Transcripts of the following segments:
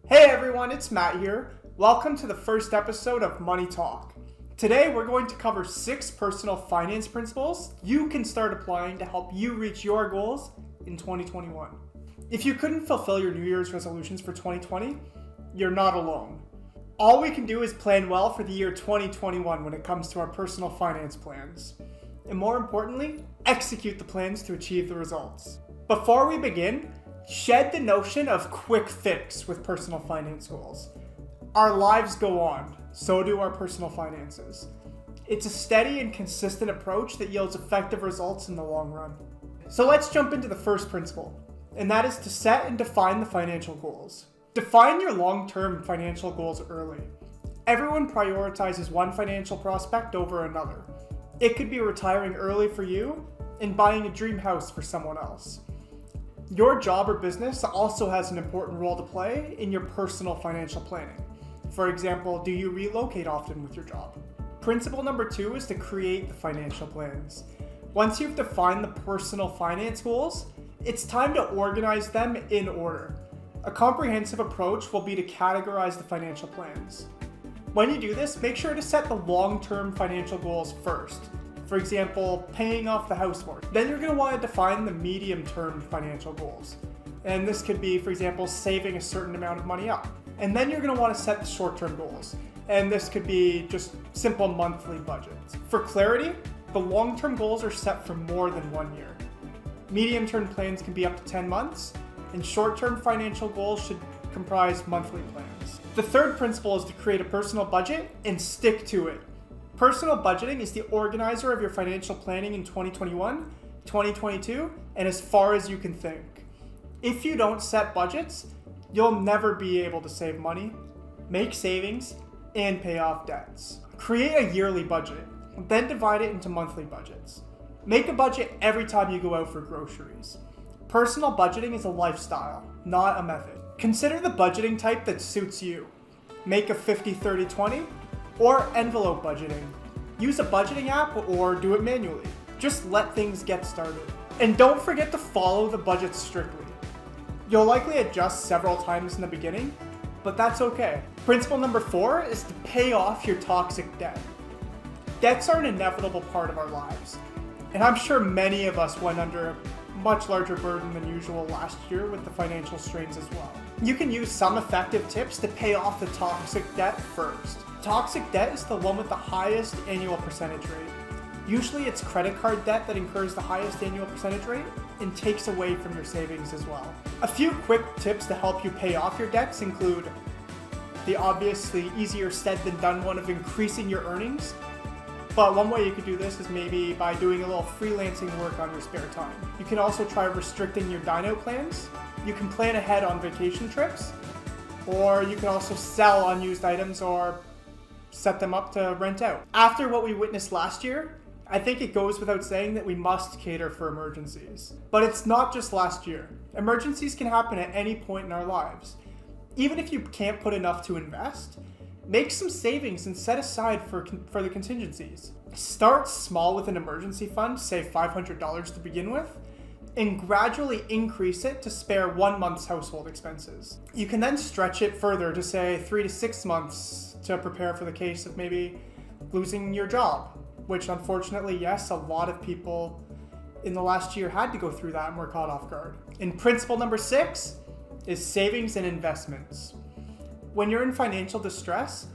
Hey everyone, it's Matt here. Welcome to the first episode of Money Talk. Today we're going to cover 6 personal finance principles you can start applying to help you reach your goals in 2021. If you couldn't fulfill your New Year's resolutions for 2020, you're not alone. All we can do is plan well for the year 2021 when it comes to our personal finance plans. And more importantly, execute the plans to achieve the results. Before we begin, shed the notion of quick fix with personal finance goals. Our lives go on, so do our personal finances. It's a steady and consistent approach that yields effective results in the long run. So let's jump into the first principle, and that is to set and define the financial goals. Define your long-term financial goals early. Everyone prioritizes one financial prospect over another. It could be retiring early for you and buying a dream house for someone else. Your job or business also has an important role to play in your personal financial planning. For example, do you relocate often with your job? Principle number 2 is to create the financial plans. Once you've defined the personal finance goals, it's time to organize them in order. A comprehensive approach will be to categorize the financial plans. When you do this, make sure to set the long-term financial goals first. For example, paying off the house mortgage. Then you're going to want to define the medium-term financial goals. And this could be, for example, saving a certain amount of money up. And then you're going to want to set the short-term goals. And this could be just simple monthly budgets. For clarity, the long-term goals are set for more than 1 year. Medium-term plans can be up to 10 months, and short-term financial goals should comprise monthly plans. The third principle is to create a personal budget and stick to it. Personal budgeting is the organizer of your financial planning in 2021, 2022, and as far as you can think. If you don't set budgets, you'll never be able to save money, make savings, and pay off debts. Create a yearly budget, then divide it into monthly budgets. Make a budget every time you go out for groceries. Personal budgeting is a lifestyle, not a method. Consider the budgeting type that suits you. Make a 50-30-20, or envelope budgeting. Use a budgeting app or do it manually. Just let things get started. And don't forget to follow the budget strictly. You'll likely adjust several times in the beginning, but that's okay. Principle number 4 is to pay off your toxic debt. Debts are an inevitable part of our lives, and I'm sure many of us went under a much larger burden than usual last year with the financial strains as well. You can use some effective tips to pay off the toxic debt first. Toxic debt is the one with the highest annual percentage rate. Usually it's credit card debt that incurs the highest annual percentage rate and takes away from your savings as well. A few quick tips to help you pay off your debts include the obviously easier said than done one of increasing your earnings. But one way you could do this is maybe by doing a little freelancing work on your spare time. You can also try restricting your dine-out plans. You can plan ahead on vacation trips, or you can also sell unused items or set them up to rent out. After what we witnessed last year, I think it goes without saying that we must cater for emergencies. But it's not just last year. Emergencies can happen at any point in our lives. Even if you can't put enough to invest, make some savings and set aside for the contingencies. Start small with an emergency fund, say $500 to begin with, and gradually increase it to spare 1 month's household expenses. You can then stretch it further to say 3 to 6 months to prepare for the case of maybe losing your job, which unfortunately, yes, a lot of people in the last year had to go through that and were caught off guard. And principle number 6 is savings and investments. When you're in financial distress,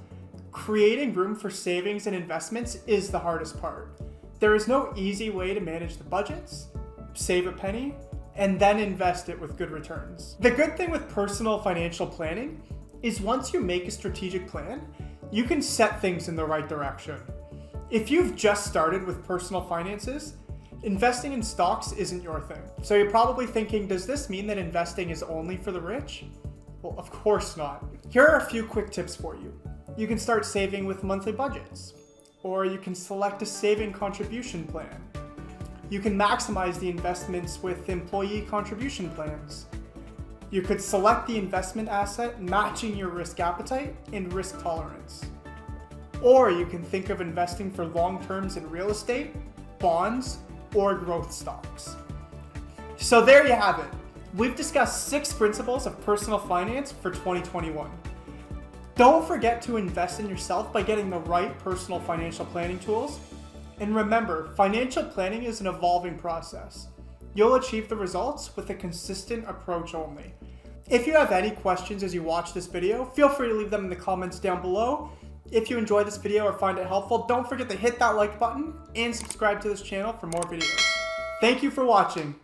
creating room for savings and investments is the hardest part. There is no easy way to manage the budgets, save a penny, and then invest it with good returns. The good thing with personal financial planning is once you make a strategic plan, you can set things in the right direction. If you've just started with personal finances, investing in stocks isn't your thing. So you're probably thinking, does this mean that investing is only for the rich? Well, of course not. Here are a few quick tips for you. You can start saving with monthly budgets, or you can select a saving contribution plan. You can maximize the investments with employee contribution plans. You could select the investment asset matching your risk appetite and risk tolerance. Or you can think of investing for long terms in real estate, bonds, or growth stocks. So there you have it. We've discussed 6 principles of personal finance for 2021. Don't forget to invest in yourself by getting the right personal financial planning tools. And remember, financial planning is an evolving process. You'll achieve the results with a consistent approach only. If you have any questions as you watch this video, feel free to leave them in the comments down below. If you enjoyed this video or find it helpful, don't forget to hit that like button and subscribe to this channel for more videos. Thank you for watching.